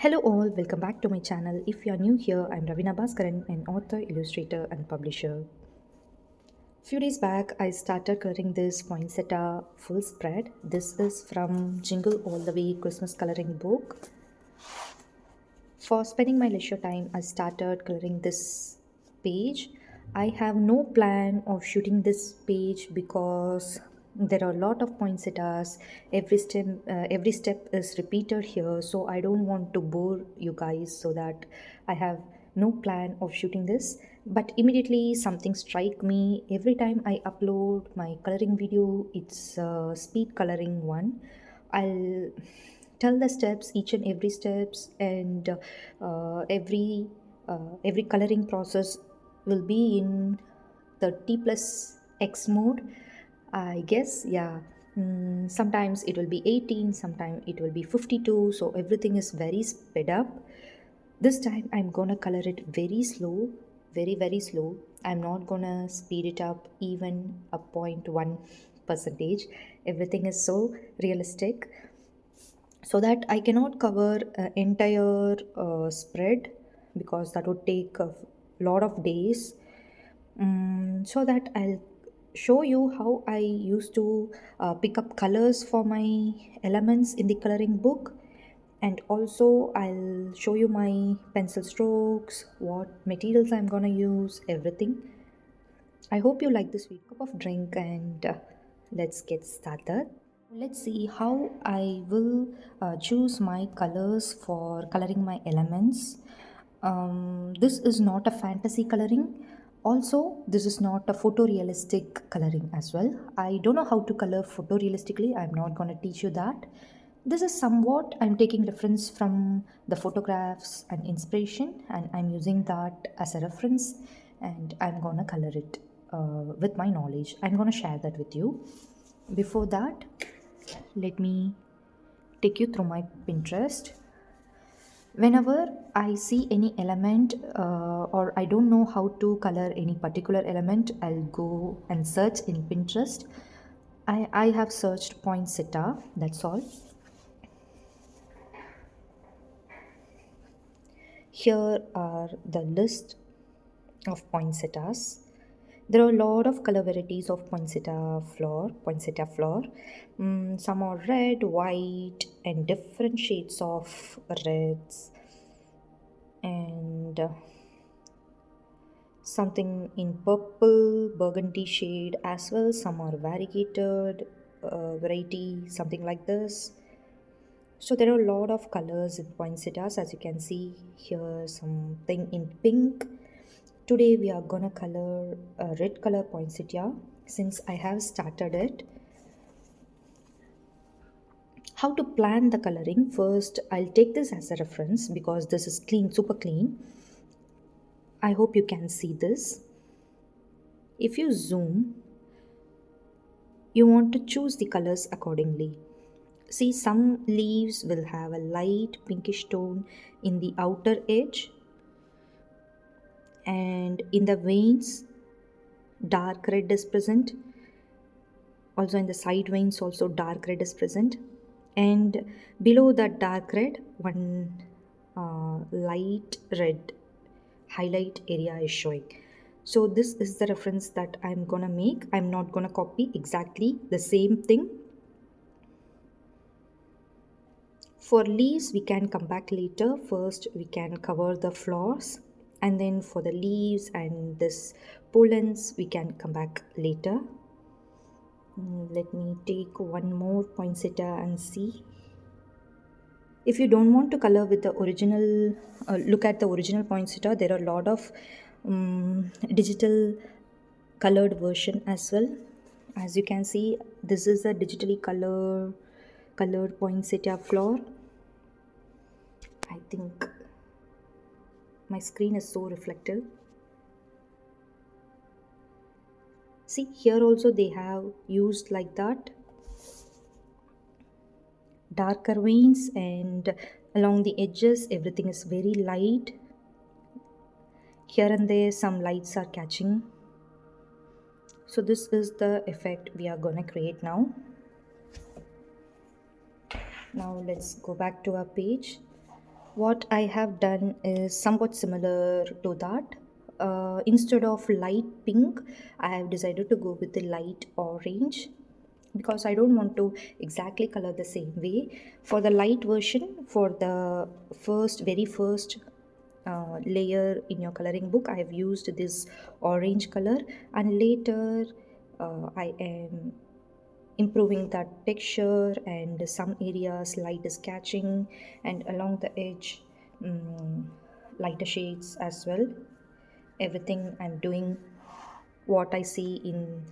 Hello all, welcome back to my channel. If you are new here, I'm Ravina Bhaskaran, an author, illustrator and publisher. Few days back, I started coloring this poinsettia full spread. This is from Jingle All the Way Christmas coloring book. For spending my leisure time, I started coloring this page. I have no plan of shooting this page because there are a lot of poinsettias. Every step is repeated here, so I don't want to bore you guys. So that I have no plan of shooting this. But immediately something strike me. Every time I upload my coloring video, it's a speed coloring one. I'll tell the steps, each and every steps, and every coloring process will be in 30 plus x mode, I guess. Yeah. Sometimes it will be 18, sometimes it will be 52, so everything is very sped up. This time I'm gonna color it very slow, very slow. I'm not gonna speed it up even a 0.1 percentage. Everything is so realistic, so that I cannot cover entire spread because that would take a lot of days. So that I'll show you how I used to pick up colors for my elements in the coloring book, and also I'll show you my pencil strokes, what materials I'm gonna use, everything. I hope you like this video. Cup of drink and let's get started. Let's see how I will choose my colors for coloring my elements. This is not a fantasy coloring. Also, this is not a photorealistic coloring as well. I don't know how to color photorealistically. I'm not going to teach you that. This is somewhat, I'm taking reference from the photographs and inspiration, and I'm using that as a reference, and I'm going to color it with my knowledge. I'm going to share that with you. Before that, let me take you through my Pinterest. Whenever I see any element or I don't know how to color any particular element, I'll go and search in Pinterest. I have searched poinsettia, that's all. Here are the list of poinsettias. There are a lot of color varieties of poinsettia flower. Some are red, white, and different shades of reds, and something in purple, burgundy shade as well. Some are variegated variety, something like this. So there are a lot of colors in poinsettias, as you can see here. Something in pink. Today we are gonna color a red color poinsettia since I have started it. How to plan the coloring? First, I'll take this as a reference because this is clean, super clean. I hope you can see this. If you zoom, you want to choose the colors accordingly. See, some leaves will have a light pinkish tone in the outer edge, and in the veins dark red is present. Also in the side veins also dark red is present, and below that dark red one light red highlight area is showing. So this is the reference that I'm gonna make. I'm not gonna copy exactly the same thing. For leaves, we can come back later. First, we can cover the flowers, and then for the leaves and this pollens, we can come back later. Let me take one more poinsettia and see. If you don't want to color with the original, look at the original poinsettia. There are a lot of digital colored version as well. As you can see, this is a digitally colored poinsettia flower. I think my screen is so reflective. See, here also they have used like that darker veins, and along the edges everything is very light. Here and there some lights are catching. So this is the effect we are gonna create now. Now let's go back to our page. What I have done is somewhat similar to that. Instead of light pink, I have decided to go with the light orange because I don't want to exactly color the same way. For the light version, for the very first layer in your coloring book, I have used this orange color, and later I am improving that texture, and some areas light is catching, and along the edge lighter shades as well. Everything I'm doing what I see in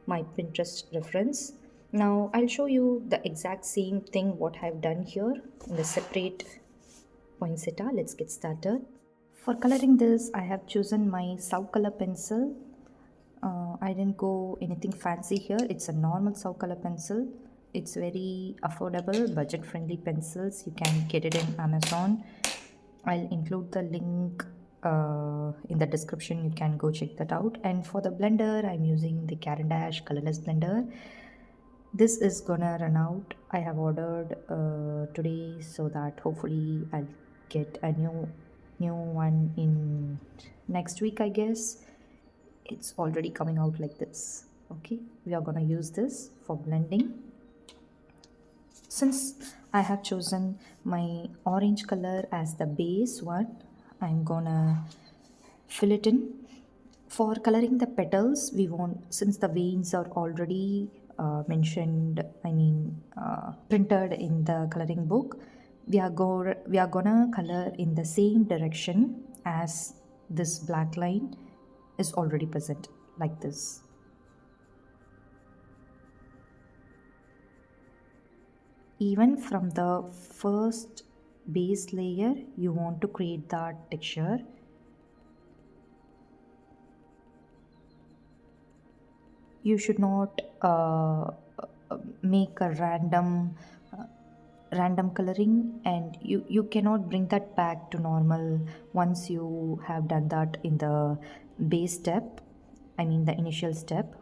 my Pinterest reference. Now I'll show you the exact same thing what I've done here in the separate poinsettia. Let's get started. For coloring this, I have chosen my South color pencil. I didn't go anything fancy here. It's a normal South color pencil. It's very affordable, budget friendly pencils. You can get it in Amazon. I'll include the link in the description. You can go check that out. And for the blender, I'm using the Caran d'Ache colorless blender. This is gonna run out. I have ordered today, so that hopefully I'll get a new one in next week, I guess. It's already coming out like this. Okay, we are gonna use this for blending. Since I have chosen my orange color as the base one, I'm gonna fill it in. For coloring the petals, we want, since the veins are already mentioned, printed in the coloring book, we are gonna color in the same direction as this black line is already present, like this. Even from the first base layer, you want to create that texture. You should not make a random coloring, and you cannot bring that back to normal once you have done that in the base step, the initial step.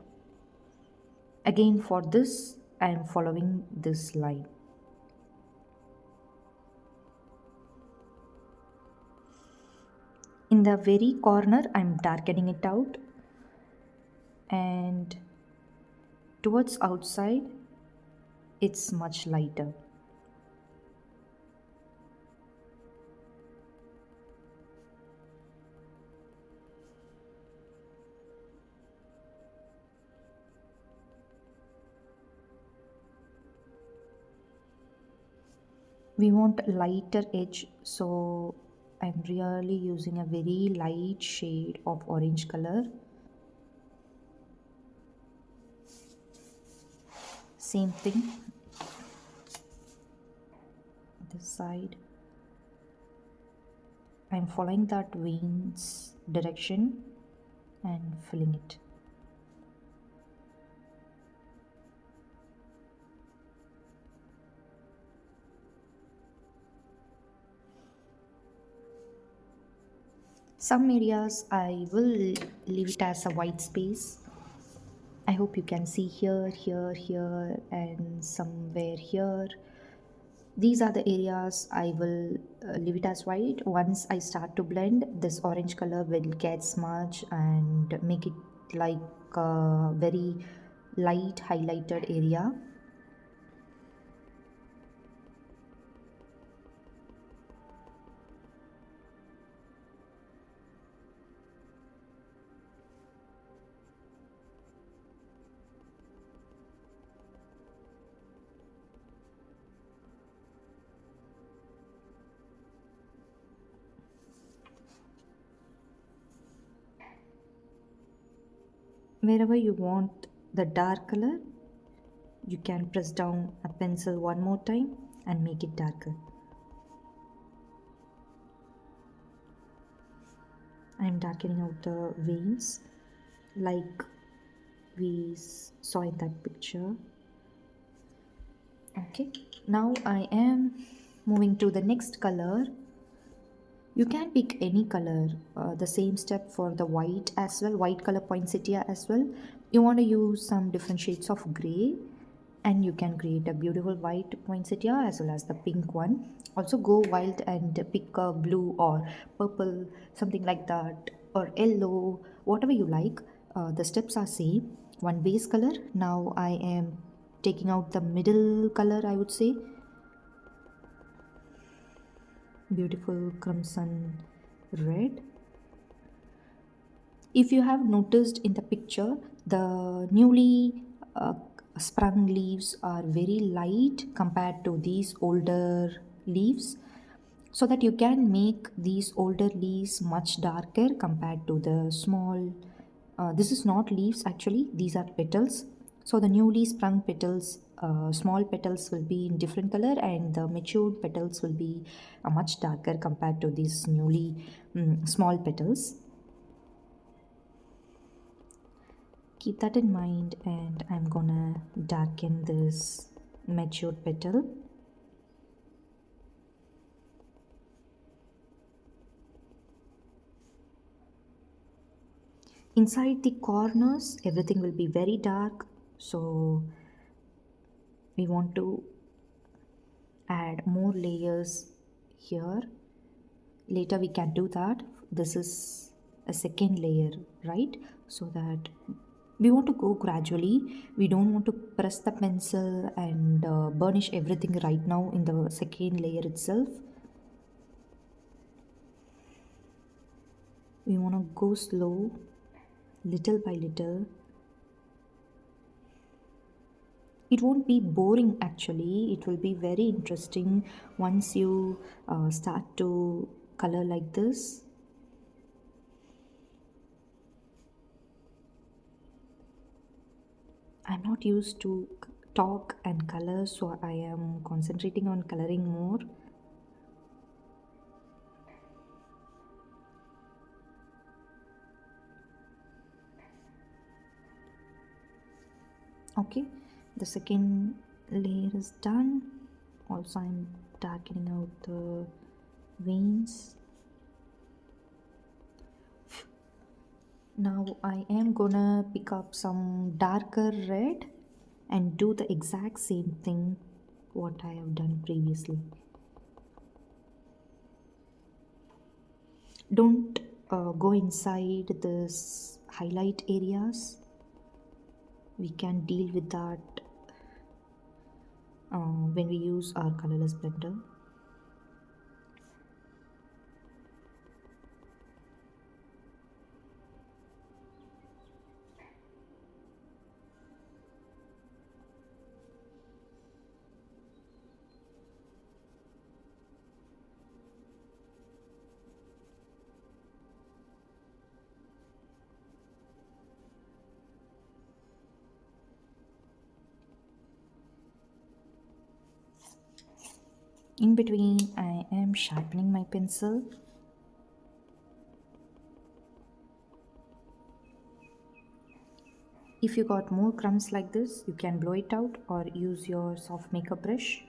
Again, for this I am following this line. In the very corner, I'm darkening it out, and towards outside it's much lighter. We want a lighter edge, so I'm really using a very light shade of orange color. Same thing this side. I'm following that veins direction and filling it. Some areas I will leave it as a white space. I hope you can see here, here, and somewhere here. These are the areas I will leave it as white. Once I start to blend, this orange color will get smudged and make it like a very light highlighted area. Wherever you want the dark color, you can press down a pencil one more time and make it darker. I am darkening out the veins like we saw in that picture. Okay, now I am moving to the next color. You can pick any color, the same step for the white as well, white color poinsettia as well. You want to use some different shades of gray. and you can create a beautiful white poinsettia as well as the pink one. Also go wild and pick a blue or purple, something like that, or yellow, whatever you like. The steps are same. One base color. Now I am taking out the middle color, I would say. Beautiful crimson red. If you have noticed in the picture, the newly sprung leaves are very light compared to these older leaves, so that you can make these older leaves much darker compared to the small. This is not leaves actually, these are petals. So the newly sprung petals, small petals will be in different color, and the matured petals will be much darker compared to these newly small petals. Keep that in mind, and I'm gonna darken this matured petal. Inside the corners everything will be very dark, so we want to add more layers here. Later we can do that. This is a second layer, right? So that we want to go gradually. We don't want to press the pencil and burnish everything right now in the second layer itself. We want to go slow, little by little. It won't be boring actually, it will be very interesting once you start to color like this. I'm not used to talk and color, so I am concentrating on coloring more. Okay, the second layer is done. Also I'm darkening out the veins. Now I am gonna pick up some darker red and do the exact same thing what I have done previously. Don't go inside this highlight areas. We can deal with that when we use our colorless blender. In between, I am sharpening my pencil. If you got more crumbs like this, you can blow it out or use your soft makeup brush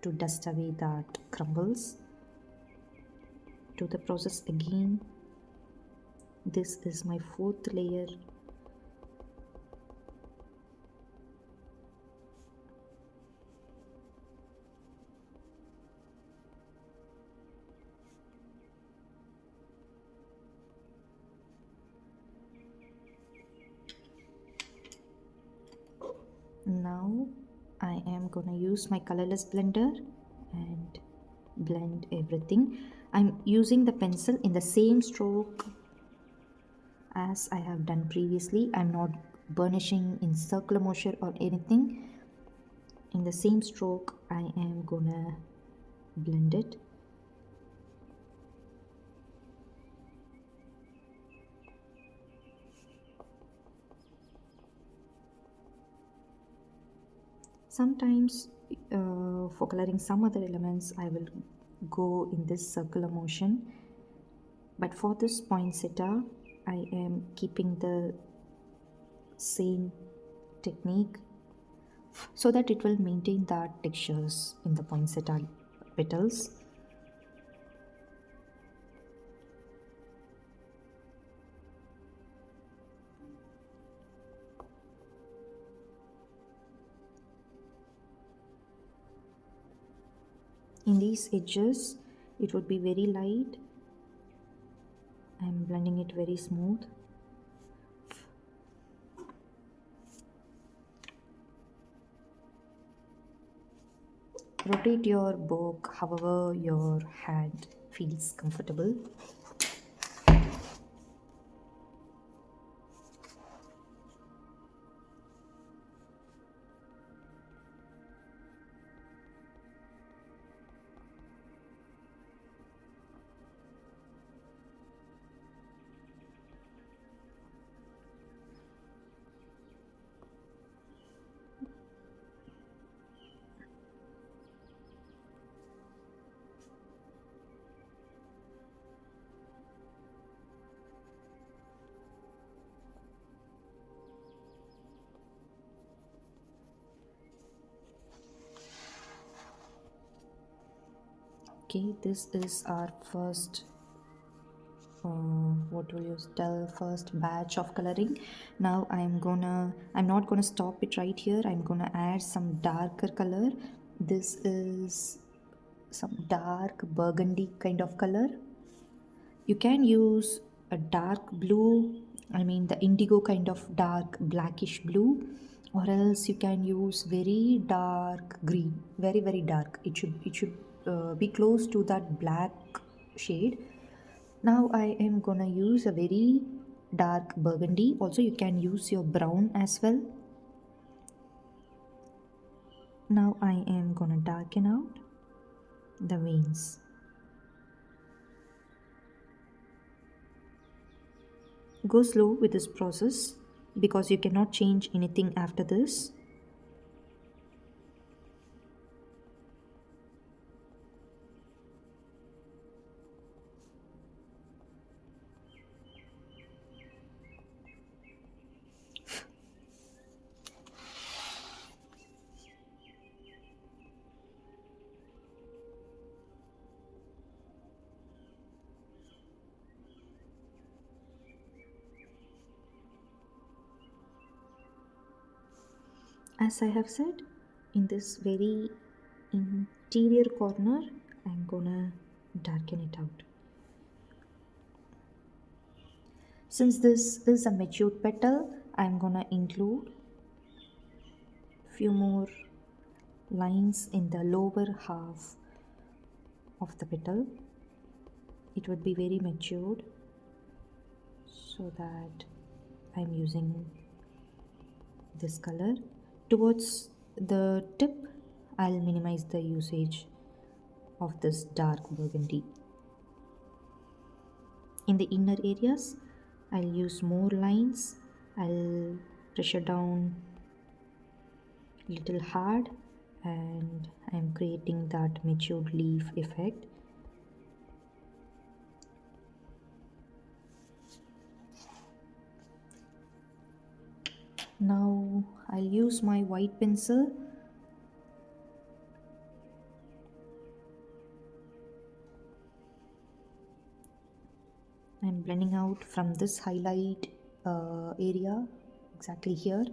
to dust away that crumbles. Do the process again. This is my fourth layer. Now I am gonna use my colorless blender and blend everything. I'm using the pencil in the same stroke as I have done previously. I'm not burnishing in circular motion or anything. In the same stroke I am gonna blend it. Sometimes for coloring some other elements I will go in this circular motion, but for this poinsettia I am keeping the same technique so that it will maintain the textures in the poinsettia petals. In these edges it would be very light. I'm blending it very smooth. Rotate your book however your hand feels comfortable. Okay, this is our first what will you tell, first batch of coloring. Now I'm not gonna stop it right here. I'm gonna add some darker color. This is some dark burgundy kind of color. You can use a dark blue, I mean the indigo kind of dark blackish blue, or else you can use very dark green, very dark. It should be close to that black shade. Now I am gonna use a very dark burgundy. Also you can use your brown as well. Now I am gonna darken out the veins. Go slow with this process because you cannot change anything after this. As I have said, in this very interior corner, I'm gonna darken it out. Since this is a matured petal, I'm gonna include few more lines in the lower half of the petal. It would be very matured, so that I'm using this color. Towards the tip, I'll minimize the usage of this dark burgundy. In the inner areas, I'll use more lines. I'll pressure down little hard, and I'm creating that matured leaf effect. Now I'll use my white pencil. I'm blending out from this highlight area, exactly here.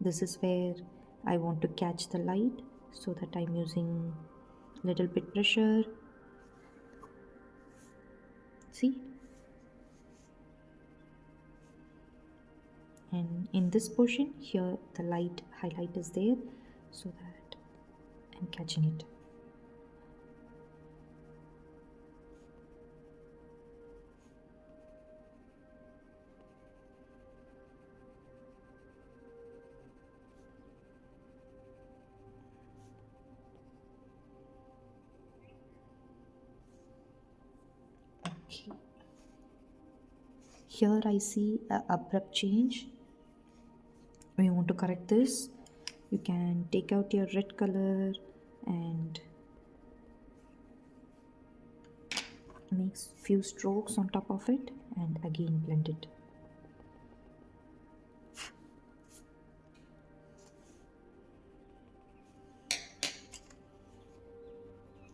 This is where I want to catch the light, so that I'm using little bit pressure. See? And in this portion here, the light highlight is there, so that I'm catching it. Okay. Here I see a abrupt change. We want to correct this. You can take out your red color and make few strokes on top of it, and again blend it.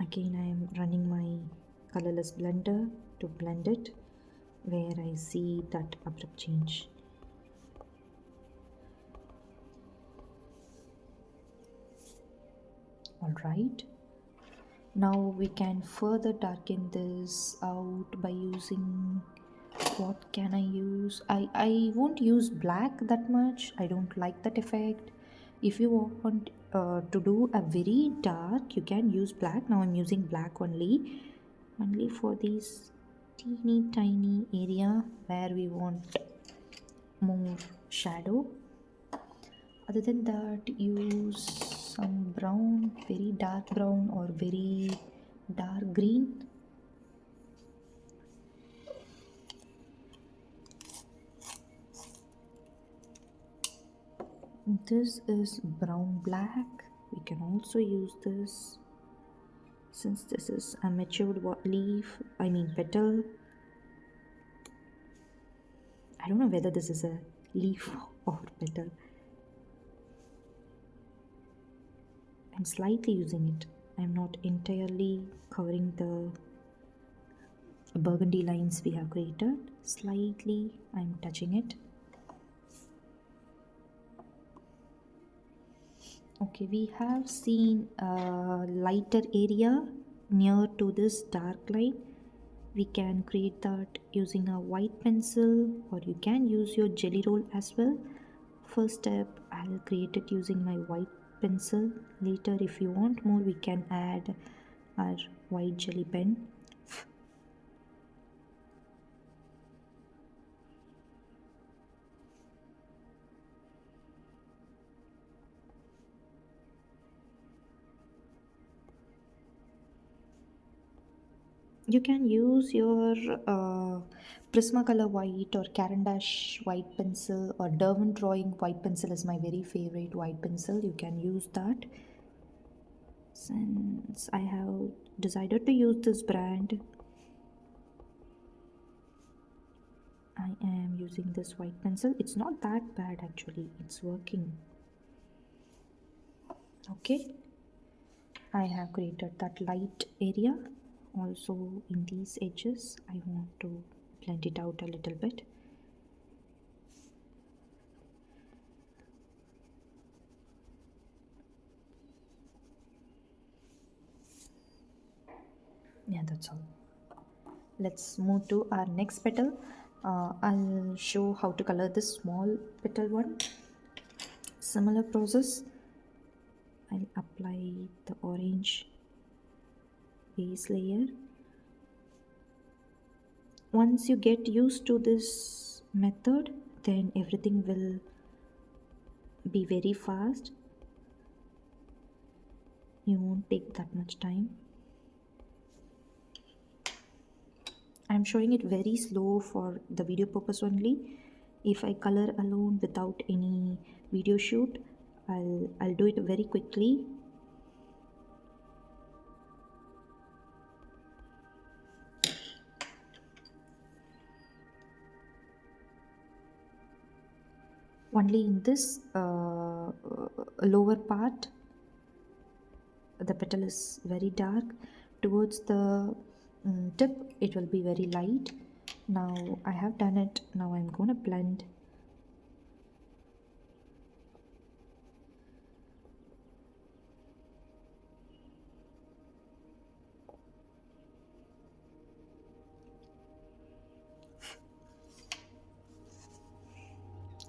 Again I am running my colorless blender to blend it where I see that abrupt change. Alright, Now we can further darken this out by using, what can I use? I won't use black that much. I don't like that effect. If you want to do a very dark, you can use black. Now I'm using black only for these teeny tiny area where we want more shadow. Other than that, use some brown, very dark brown or very dark green. This is brown black. We can also use this, since this is a matured leaf, I mean petal. I don't know whether this is a leaf or petal. I'm slightly using it. I'm not entirely covering the burgundy lines we have created. Slightly I'm touching it. Okay, we have seen a lighter area near to this dark line. We can create that using a white pencil, or you can use your jelly roll as well. First step, I'll create it using my white pencil. Later, if you want more, we can add our white jelly pen. You can use your Prismacolor white or Caran d'Ache white pencil, or Derwent Drawing white pencil is my very favorite white pencil. You can use that. Since I have decided to use this brand, I am using this white pencil. It's not that bad actually, it's working. Okay, I have created that light area. Also in these edges, I want to blend it out a little bit. Yeah, that's all. Let's move to our next petal. I'll show how to color this small petal one. Similar process. I'll apply the orange base layer. Once you get used to this method, then everything will be very fast. You won't take that much time. I'm showing it very slow for the video purpose only. If I color alone without any video shoot, I'll do it very quickly. Only in this lower part, the petal is very dark. Towards the tip, it will be very light. Now I have done it. Now I'm going to blend.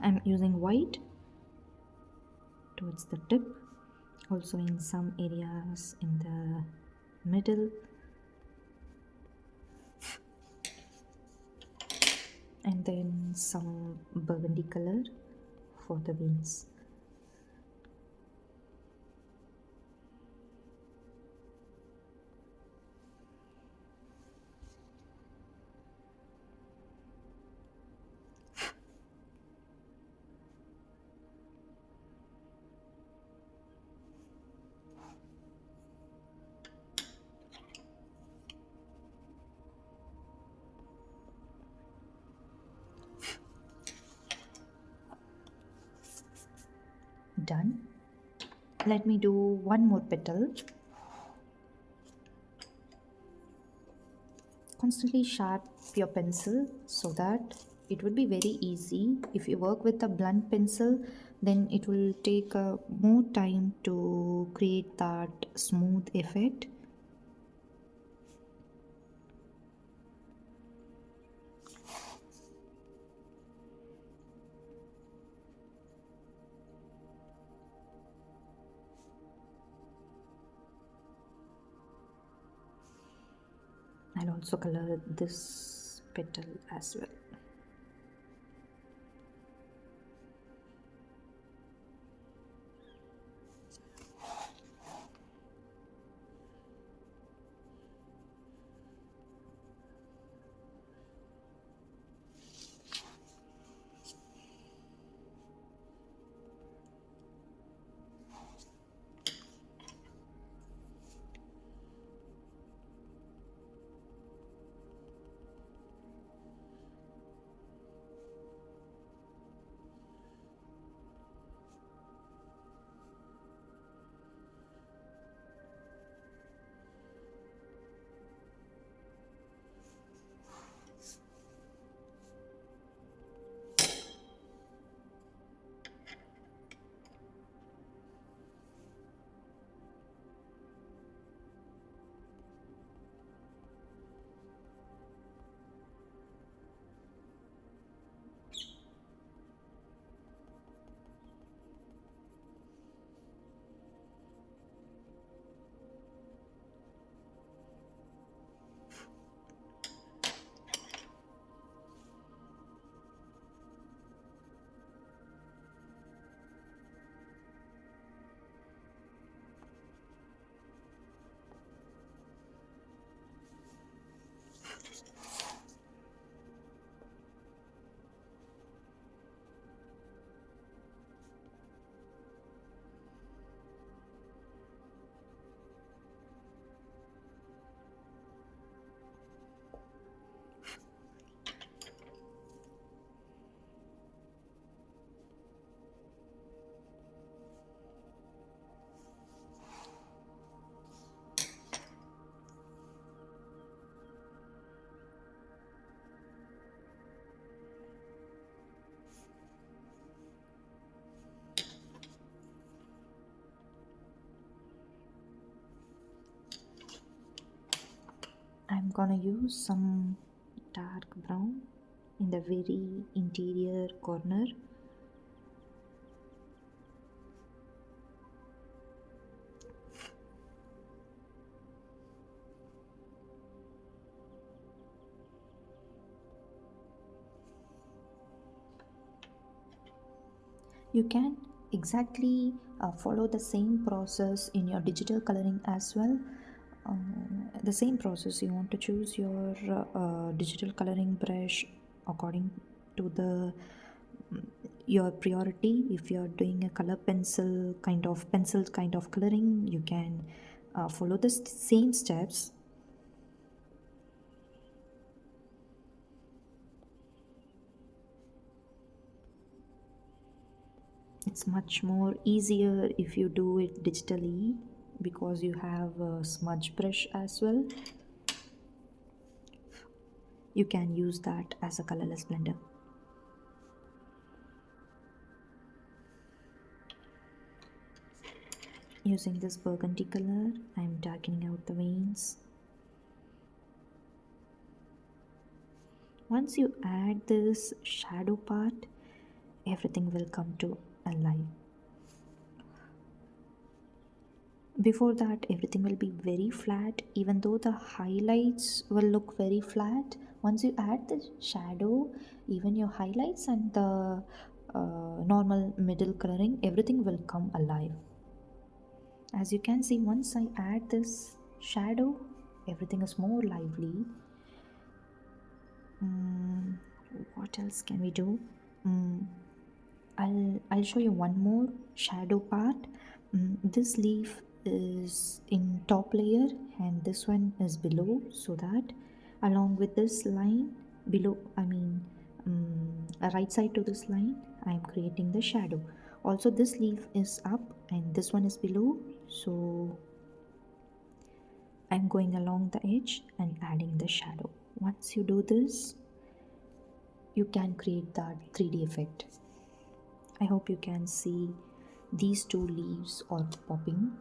I'm using white towards the tip, also in some areas in the middle, and then some burgundy color for the wings. Done. Let me do one more petal. Constantly sharp your pencil so that it would be very easy. If you work with a blunt pencil, then it will take more time to create that smooth effect. I'll also color this petal as well. I'm gonna use some dark brown in the very interior corner. You can exactly follow the same process in your digital coloring as well. The same process, you want to choose your digital coloring brush according to the your priority. If you're doing a color pencil kind of coloring, you can follow the same steps. It's much more easier if you do it digitally because you have a smudge brush as well. You can use that as a colorless blender. Using this burgundy color, I'm darkening out the veins. Once you add this shadow part, everything will come to alive. Before that, everything will be very flat, even though the highlights will look very flat. Once you add the shadow, even your highlights and the normal middle coloring, everything will come alive. As you can see, once I add this shadow, everything is more lively. Mm, what else can we do? Mm, I'll show you one more shadow part. This leaf is in top layer and this one is below, so that along with this line below, right side to this line, I am creating the shadow. Also, this leaf is up and this one is below, so I'm going along the edge and adding the shadow. Once you do this, you can create that 3D effect. I hope you can see these two leaves are popping.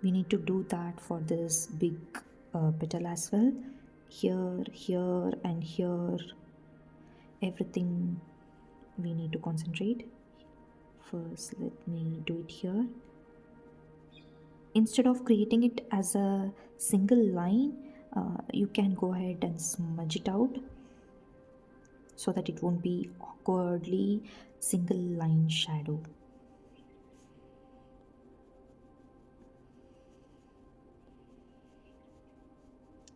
We need to do that for this big petal as well. Here, here, and here, everything we need to concentrate. First, let me do it here. Instead of creating it as a single line, You can go ahead and smudge it out so that it won't be awkwardly single line shadow.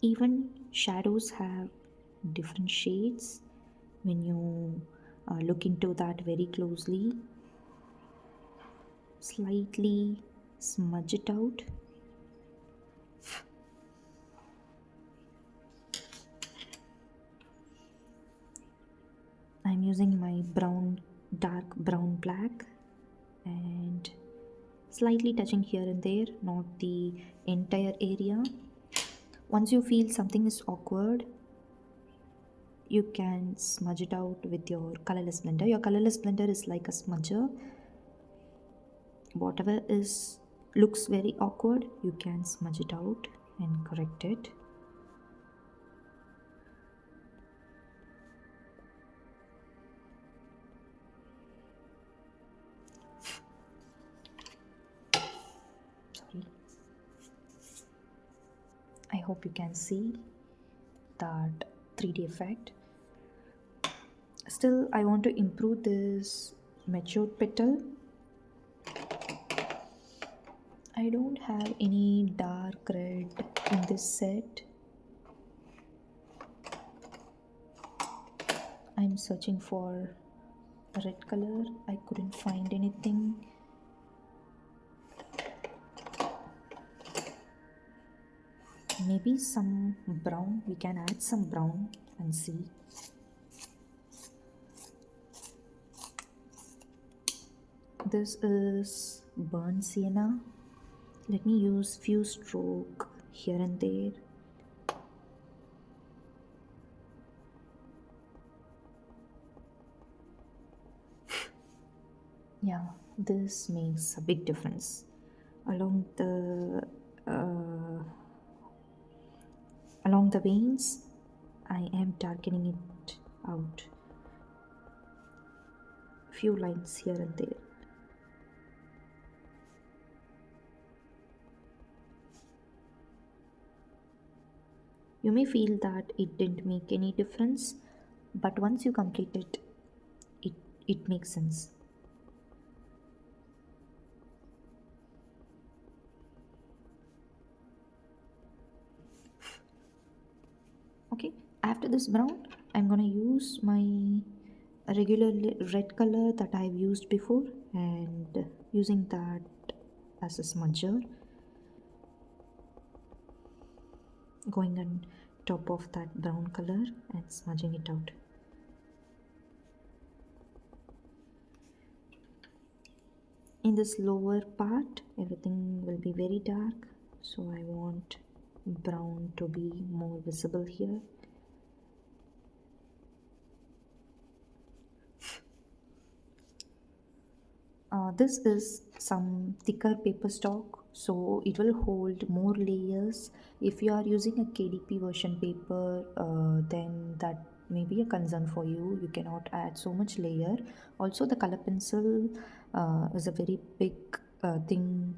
Even shadows have different shades when you look into that very closely. Slightly smudge it out. I'm using my brown, dark brown black, and slightly touching here and there, not the entire area. Once you feel something is awkward, you can smudge it out with your colorless blender. Your colorless blender is like a smudger. Whatever is looks very awkward, you can smudge it out and correct it. Sorry. I hope you can see that 3D effect. Still, I want to improve this matured petal. I don't have any dark red in this set. I'm searching for a red color. I couldn't find anything. Maybe some brown. We can add some brown and see. This is burnt sienna. Let me use few stroke here and there. Yeah, this makes a big difference. Uh, along the veins, I am darkening it out. Few lines here and there. You may feel that it didn't make any difference, but once you complete it, it, it makes sense. Okay, after this brown, I'm gonna use my regular red color that I've used before and using that as a smudger, going on top of that brown color and smudging it out. In this lower part, everything will be very dark, so I want brown to be more visible here. This is some thicker paper stock, so it will hold more layers. If you are using a KDP version paper, then that may be a concern for you. You cannot add so much layer. Also, the color pencil is a very big thing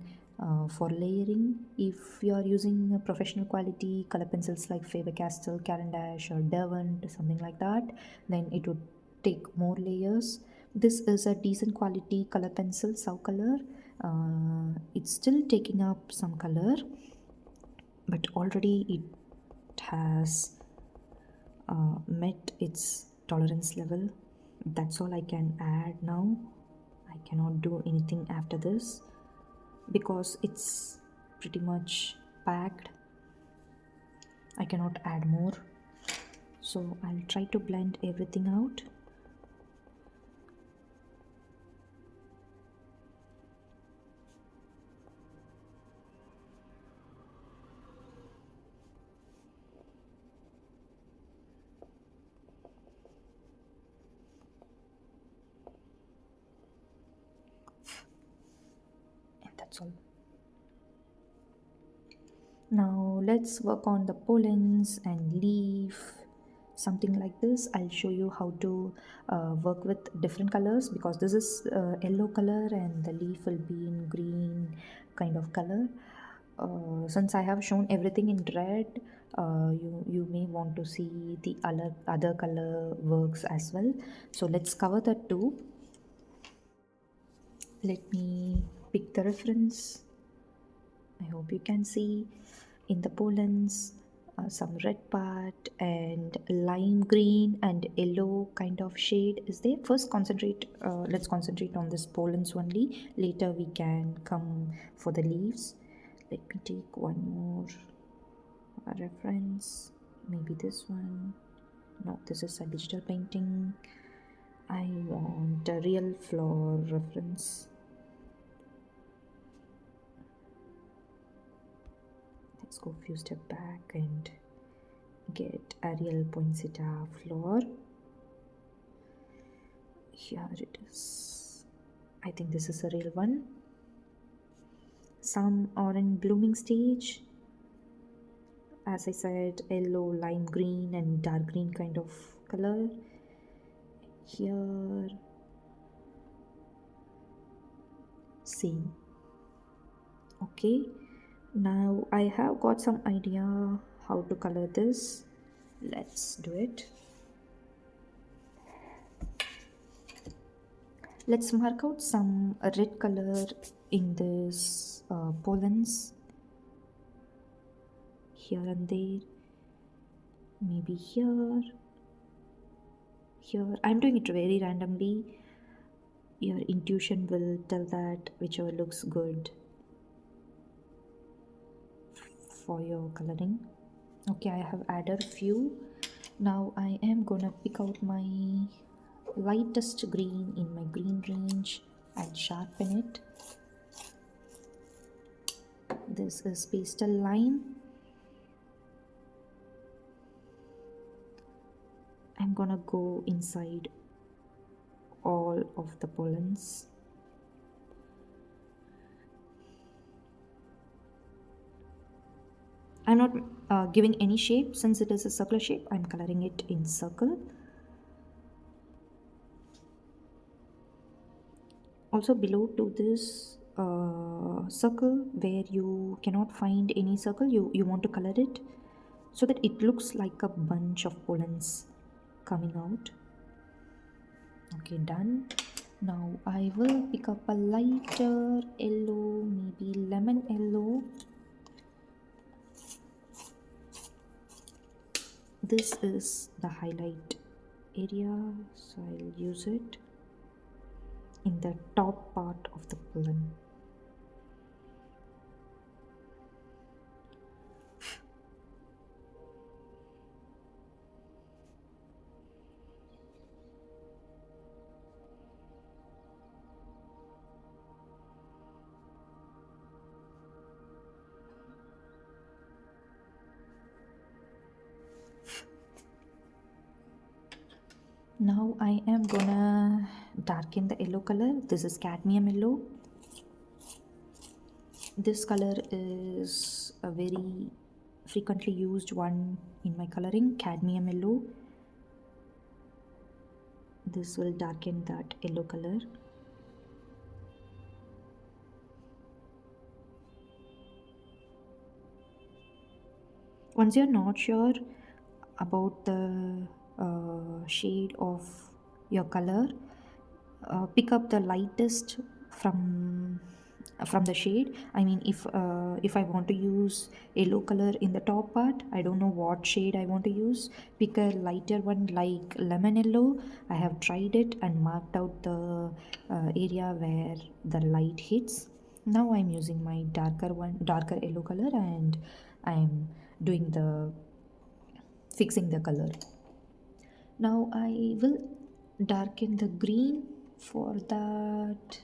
for layering. If you are using a professional quality color pencils like Faber-Castell, Caran d'Ache or Derwent, something like that, then it would take more layers. This is a decent quality color pencil, Sau color. It's still taking up some color, but already it has met its tolerance level. That's all I can add now. I cannot do anything after this because it's pretty much packed. I cannot add more, so I'll try to blend everything out. And that's all. Now let's work on the pollens and leaf, something like this. I'll show you how to work with different colors because this is yellow color and the leaf will be in green kind of color. Since I have shown everything in red, You may want to see the other color works as well. So let's cover that too. Let me pick the reference. I hope you can see in the pollens some red part and lime green and yellow kind of shade is there. First concentrate, let's concentrate on this pollens only. Later we can come for the leaves. Let me take one more reference, maybe this one. No, this is a digital painting. I want a real flower reference. Let's go a few steps back and get a real poinsettia flower. Here it is. I think this is a real one. Some are in blooming stage. As I said, yellow, lime green and dark green kind of color. Here, same. Okay, now I have got some idea how to color this. Let's do it. Let's mark out some red color in this pollens here and there, maybe here. I'm doing it very randomly. Your intuition will tell that whichever looks good for your coloring. Okay, I have added a few. Now I am gonna pick out my lightest green in my green range and sharpen it. This is pastel lime. I'm gonna go inside all of the pollens. I'm not giving any shape since it is a circular shape. I'm coloring it in circle. Also below to this circle where you cannot find any circle, you want to color it so that it looks like a bunch of pollens coming out. Okay, done. Now I will pick up a lighter yellow, maybe lemon yellow. This is the highlight area, so I'll use it in the top part of the pollen. Now I am gonna darken the yellow color. This is cadmium yellow. This color is a very frequently used one in my coloring, cadmium yellow. This will darken that yellow color. Once you're not sure about the shade of your color, pick up the lightest from the shade. I mean, if I want to use yellow color in the top part, I don't know what shade I want to use, pick a lighter one like lemon yellow. I have tried it and marked out the area where the light hits. Now I'm using my darker yellow color, and I'm doing the fixing the color. Now I will darken the green. For that,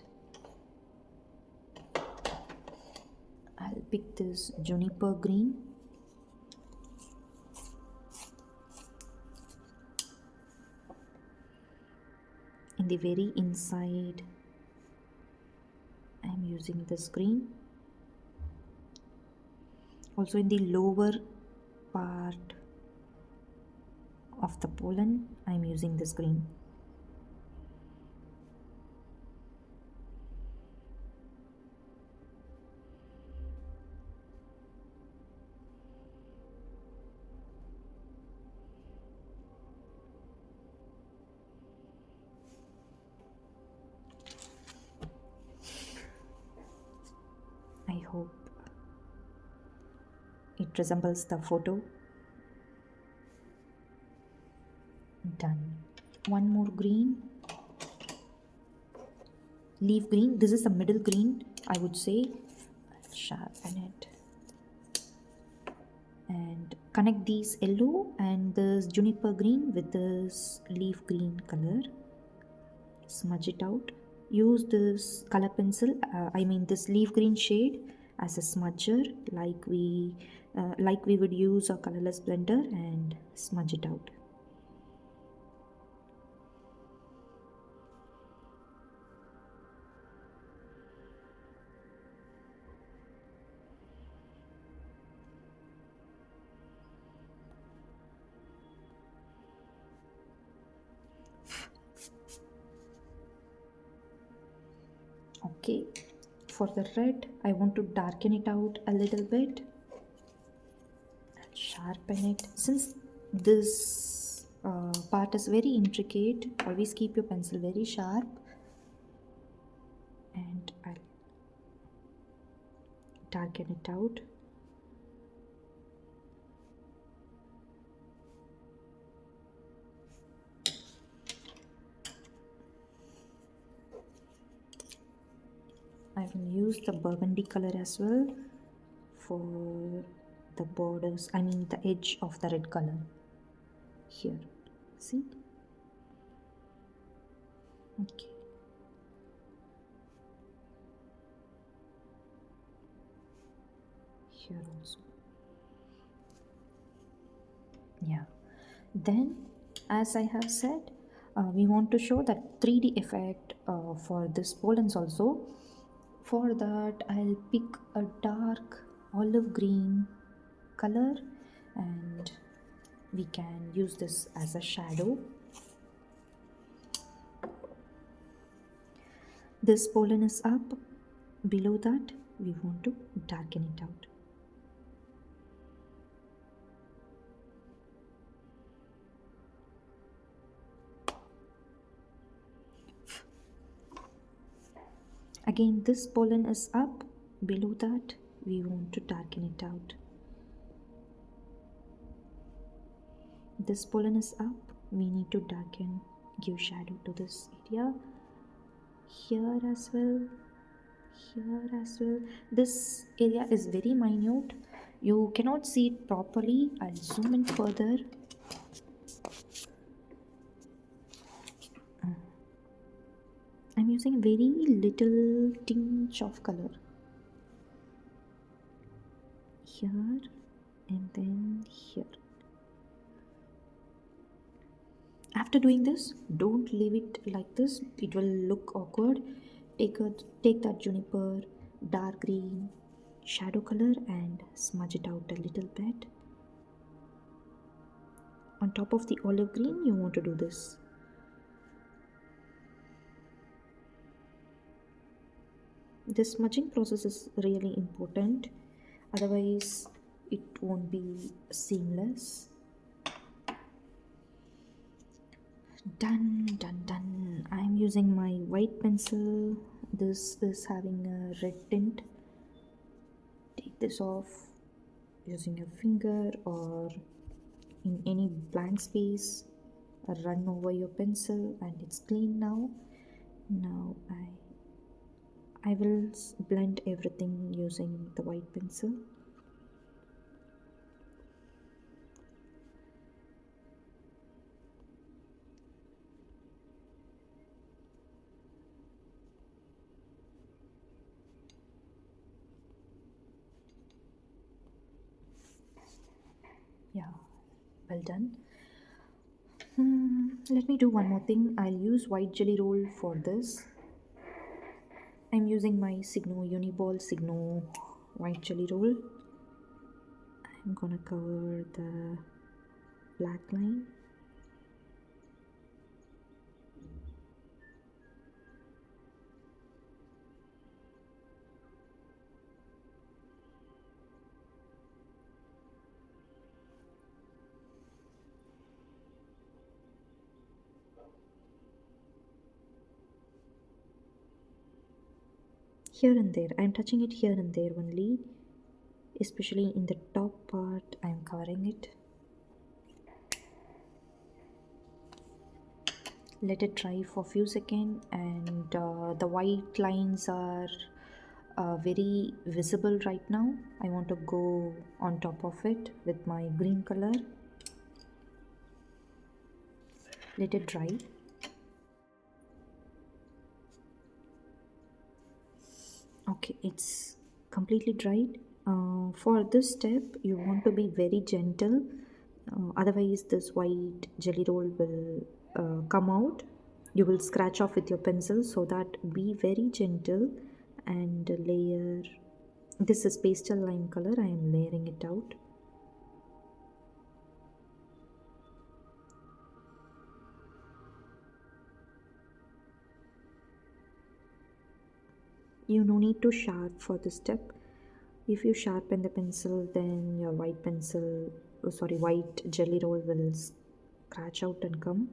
I'll pick this juniper green. In the very inside, I'm using this green. Also in the lower part of the pollen, I'm using this green. it resembles the photo. Done. One more green, leaf green. This is the middle green, I would say. Sharpen it and connect these yellow and this juniper green with this leaf green color. Smudge it out. Use this color pencil, I mean this leaf green shade, as a smudger, like we would use a colorless blender, and smudge it out. Okay, for the red, I want to darken it out a little bit and sharpen it. Since this part is very intricate, always keep your pencil very sharp, and I'll darken it out. I will use the burgundy color as well for the borders, I mean the edge of the red color here. See? Okay. Here also. Yeah. Then, as I have said, we want to show that 3D effect for this pollens also. For that, I'll pick a dark olive green color and we can use this as a shadow. This pollen is up. Below that, we want to darken it out. Again, this pollen is up. Below that, we want to darken it out. This pollen is up. We need to darken, give shadow to this area. Here as well. Here as well. This area is very minute. You cannot see it properly. I'll zoom in further. I'm using very little tinge of color here and then here. After doing this, don't leave it like this, it will look awkward. Take that juniper dark green shadow color and smudge it out a little bit. On top of the olive green, you want to do this. This smudging process is really important, otherwise it won't be seamless. Done. I'm using my white pencil. This is having a red tint. Take this off using your finger or in any blank space. Run over your pencil and it's clean now. Now I will blend everything using the white pencil. Yeah, well done. Let me do one more thing. I'll use white jelly roll for this. I'm using my Signo Uniball Signo white jelly roll. I'm gonna cover the black line. Here and there, I'm touching it here and there only. especially in the top part. I'm covering it. Let it dry for a few seconds, and the white lines are very visible right now. I want to go on top of it with my green color. Let it dry. Okay, it's completely dried. For this step you want to be very gentle, otherwise this white jelly roll will come out. You will scratch off with your pencil, so that be very gentle and layer. This is pastel lime color. I am layering it out. You no need to sharp for this step. If you sharpen the pencil, then your white jelly roll will scratch out and come.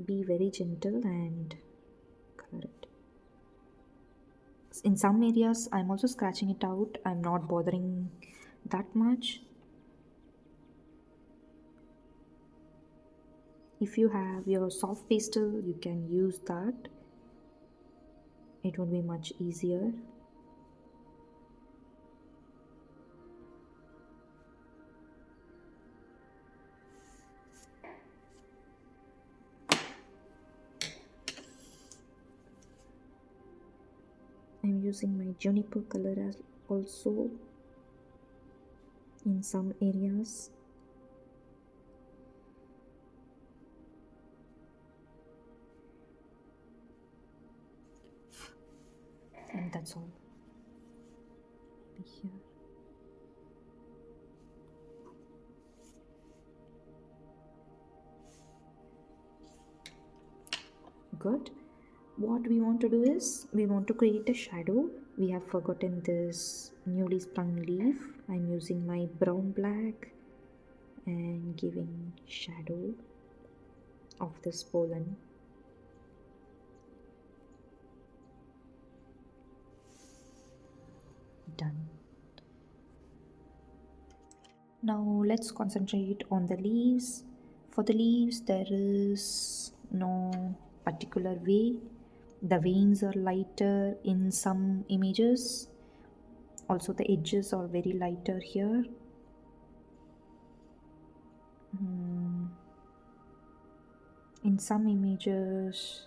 Be very gentle and color it. In some areas I'm also scratching it out. I'm not bothering that much. If you have your soft pastel, you can use that. It would be much easier. I'm using my juniper color as also in some areas. And that's all. Maybe here. Good. What we want to do is we want to create a shadow. We have forgotten this newly sprung leaf. I'm using my brown black and giving shadow of this pollen. Done. Now let's concentrate on the leaves. For the leaves there is no particular way. The veins are lighter in some images, also the edges are very lighter here. In some images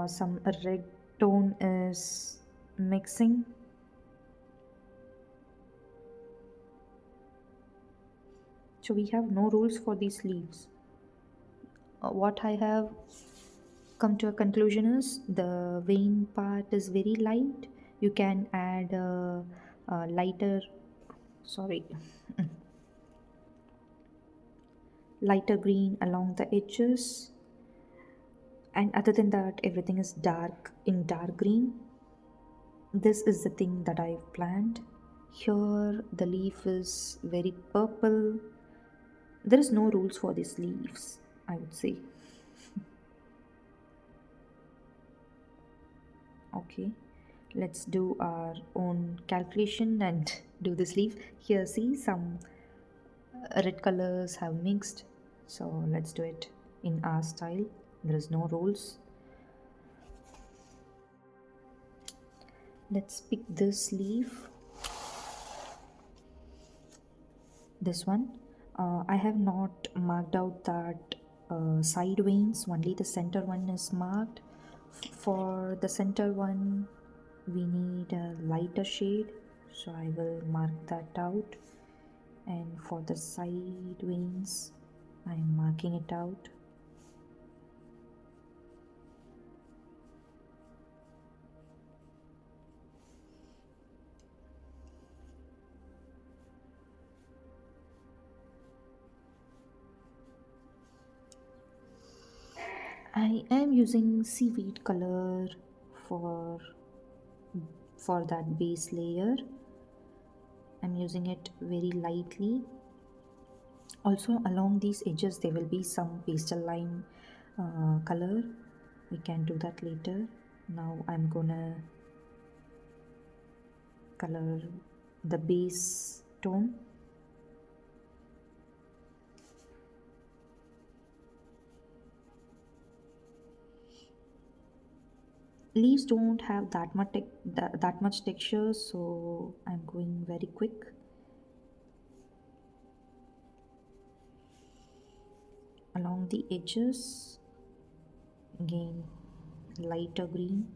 some red tone is mixing. So we have no rules for these leaves. What I have come to a conclusion is the vein part is very light. You can add a lighter, sorry, lighter green along the edges, and other than that everything is dark in dark green. This is the thing that I've planned. Here the leaf is very purple. There is no rules for these leaves, I would say. Okay, let's do our own calculation and do this leaf. Here see, some red colors have mixed, so let's do it in our style. There is no rules. Let's pick this leaf, this one. I have not marked out that side veins, only the center one is marked. For the center one we need a lighter shade, so I will mark that out. And for the side veins I am marking it out. I am using seaweed color for that base layer. I'm using it very lightly. Also along these edges there will be some pastel line color. We can do that later. Now I'm gonna color the base tone. Leaves don't have that much texture, so I'm going very quick. Along the edges, again lighter green.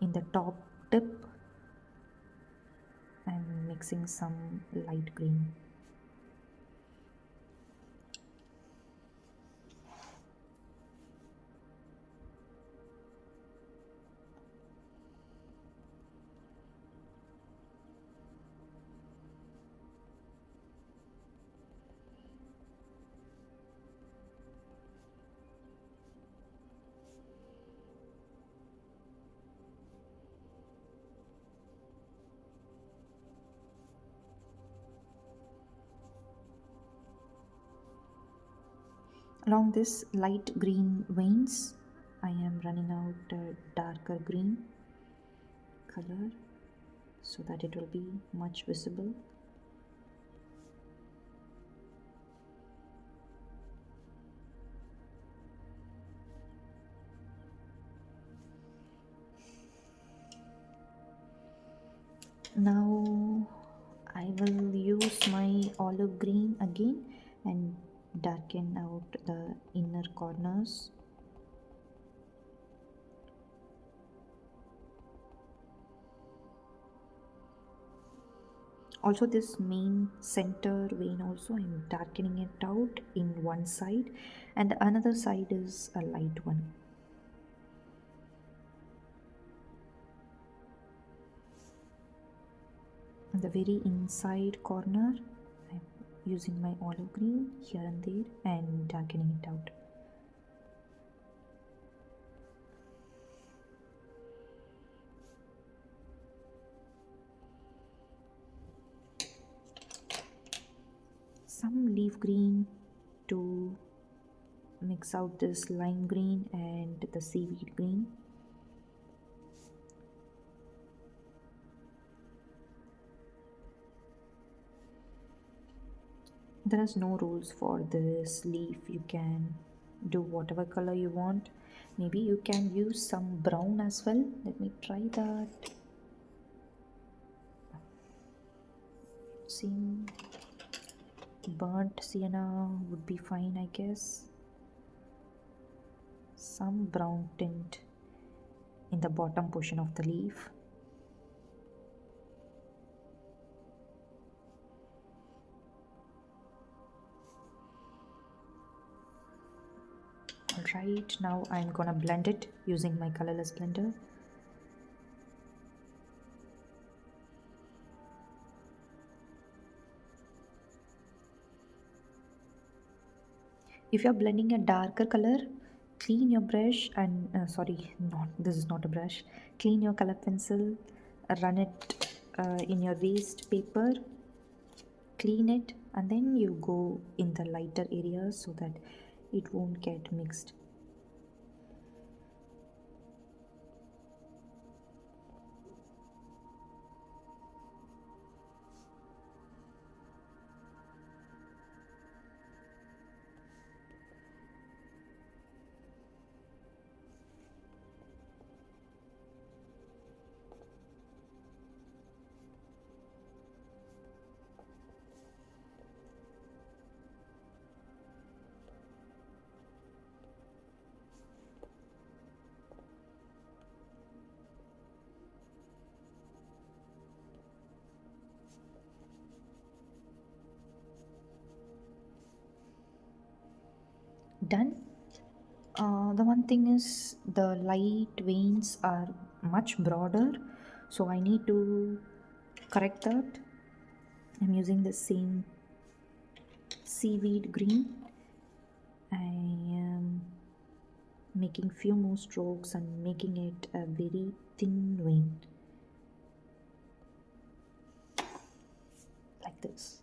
In the top tip, I'm mixing some light green. Along this light green veins, I am running out a darker green color so that it will be much visible. Now I will use my olive green again and darken out the inner corners. Also this main center vein also I'm darkening it out in one side, and the another side is a light one. The very inside corner I'm using my olive green here and there and darkening it out. Some leaf green to mix out this lime green and the seaweed green. There is no rules for this leaf. You can do whatever color you want. Maybe you can use some brown as well. Let me try that. Seeing burnt sienna would be fine, I guess. Some brown tint in the bottom portion of the leaf. Alright, now I'm gonna blend it using my colorless blender. If you're blending a darker color, clean your brush and sorry, not this is not a brush. Clean your color pencil, run it in your waste paper, clean it, and then you go in the lighter areas so that it won't get mixed. Done. The one thing is the light veins are much broader, so I need to correct that. I'm using the same seaweed green. I am making few more strokes and making it a very thin vein like this.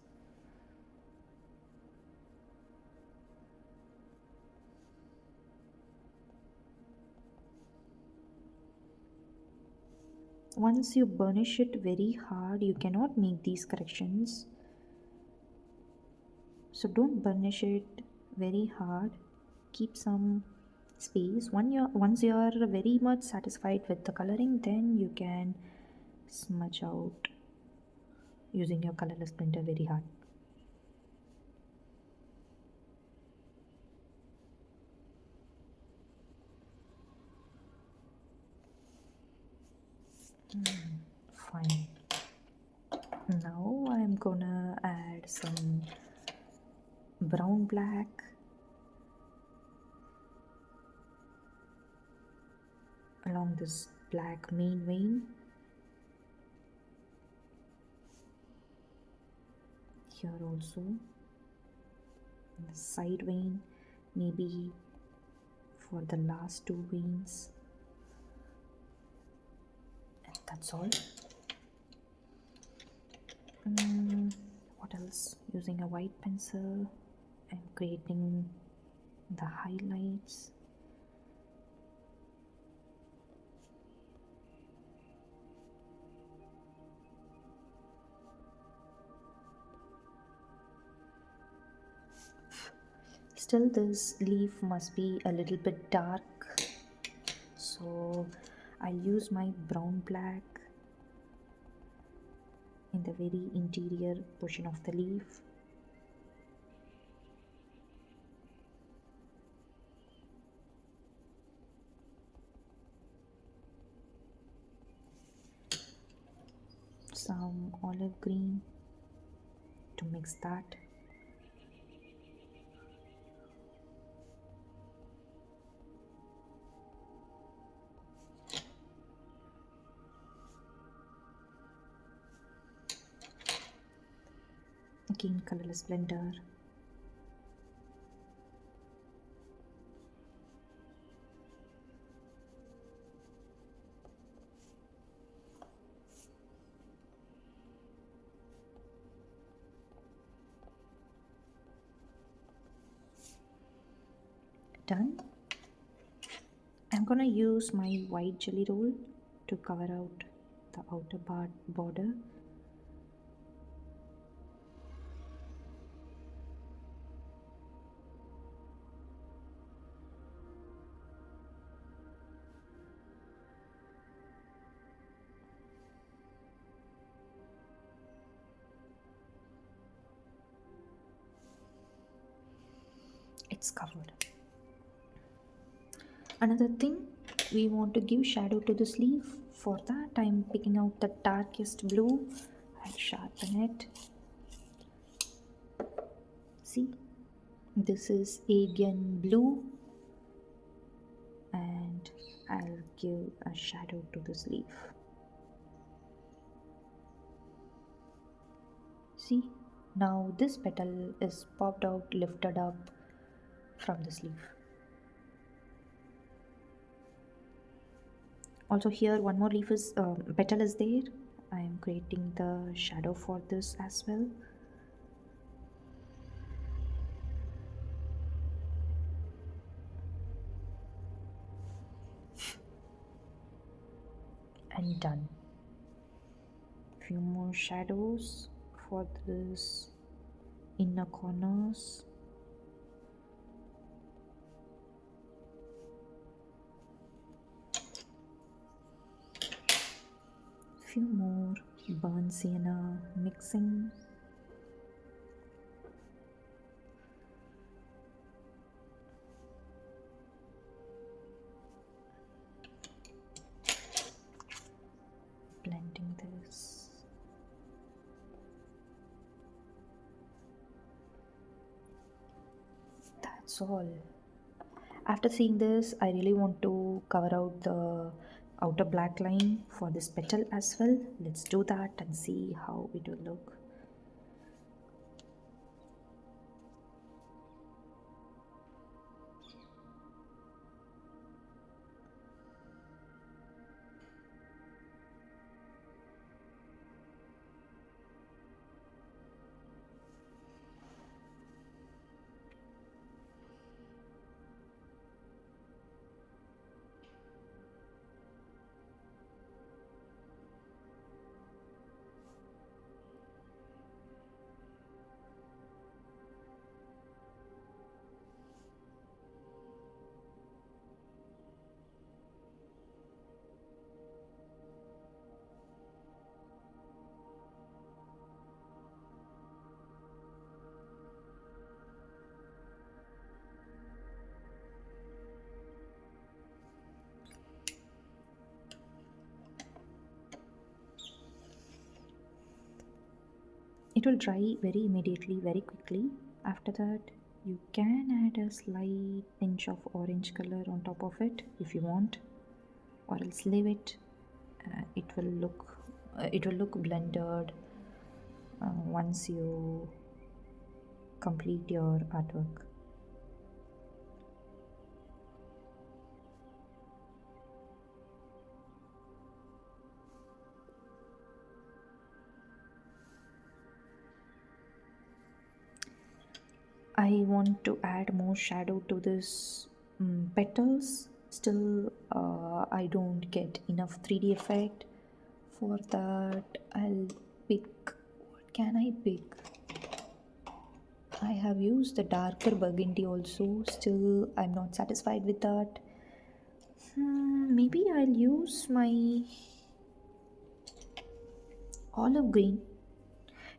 once you burnish it very hard, you cannot make these corrections. So don't burnish it very hard. Keep some space. Once you are very much satisfied with the coloring, then you can smudge out using your colorless printer very hard. Fine. Now I'm gonna add some brown black along this black main vein. Here also, the side vein, maybe for the last two veins. And that's all. What else? Using a white pencil, I'm creating the highlights. Still, this leaf must be a little bit dark, so I'll use my brown black in the very interior portion of the leaf. Some olive green to mix that. Again, colorless blender. Done. I'm gonna use my white jelly roll to cover out the outer border. It's covered. Another thing, we want to give shadow to this leaf. For that, I'm picking out the darkest blue. I'll sharpen it. See, this is Aegean blue, and I'll give a shadow to this leaf. See, now this petal is popped out, lifted up from this leaf. Also here one more leaf is petal is there. I am creating the shadow for this as well. And done. Few more shadows for this inner corners. Few more burnt sienna mixing. Blending this. That's all. After seeing this, I really want to cover out the outer black line for this petal as well. Let's do that and see how it will look. It will dry very immediately, very quickly. After that, you can add a slight pinch of orange color on top of it if you want, or else leave it. It will look blended once you complete your artwork. I want to add more shadow to this petals. Still, I don't get enough 3D effect. For that, I'll pick. What can I pick? I have used the darker burgundy also. Still, I'm not satisfied with that. Maybe I'll use my olive green.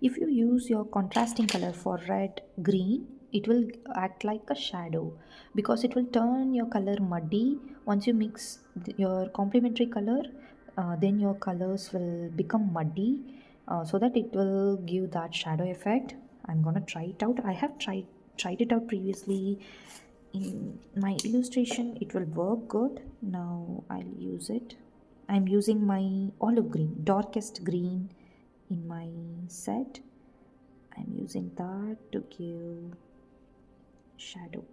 If you use your contrasting color for red green, it will act like a shadow because it will turn your color muddy. Once you mix your complementary color, then your colors will become muddy, so that it will give that shadow effect. I'm gonna try it out. I have tried it out previously in my illustration. It will work good. Now I'll use it. I'm using my olive green, darkest green in my set. I'm using that to give shadow.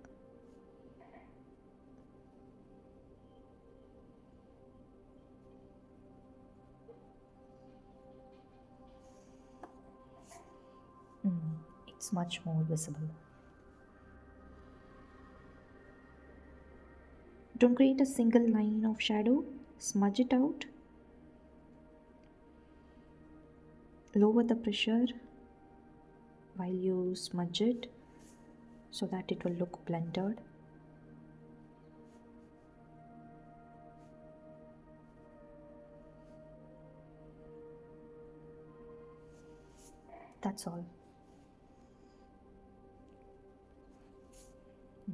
It's much more visible. Don't create a single line of shadow, smudge it out, lower the pressure while you smudge it so that it will look blended. That's all.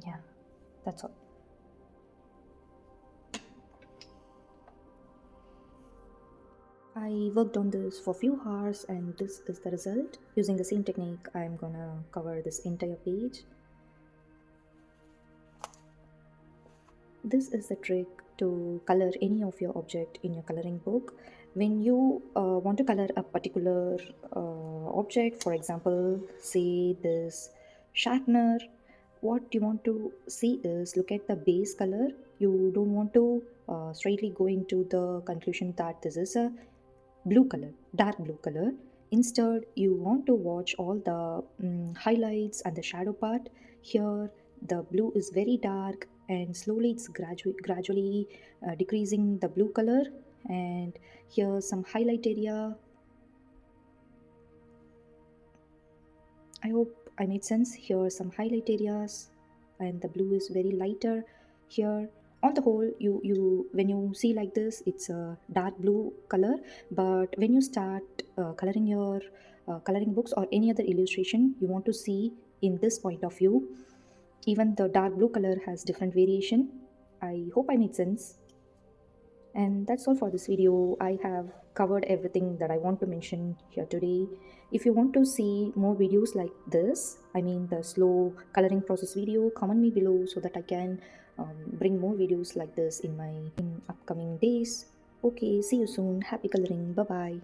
Yeah, that's all. I worked on this for few hours and this is the result. Using the same technique, I'm gonna cover this entire page. This is the trick to color any of your object in your coloring book. When you want to color a particular object, for example, say this sharpener, what you want to see is look at the base color. You don't want to straightly go into the conclusion that this is a blue color, dark blue color. Instead, you want to watch all the highlights and the shadow part. Here the blue is very dark and slowly it's gradually decreasing the blue color, and here some highlight area. I hope I made sense. Here are some highlight areas and the blue is very lighter here. On the whole, you when you see like this, it's a dark blue color. But when you start coloring your coloring books or any other illustration, you want to see in this point of view. Even the dark blue color has different variation. I hope I made sense. And that's all for this video. I have covered everything that I want to mention here today. If you want to see more videos like this, I mean the slow coloring process video, comment me below so that I can bring more videos like this in my upcoming days. Okay, see you soon. Happy coloring. Bye bye.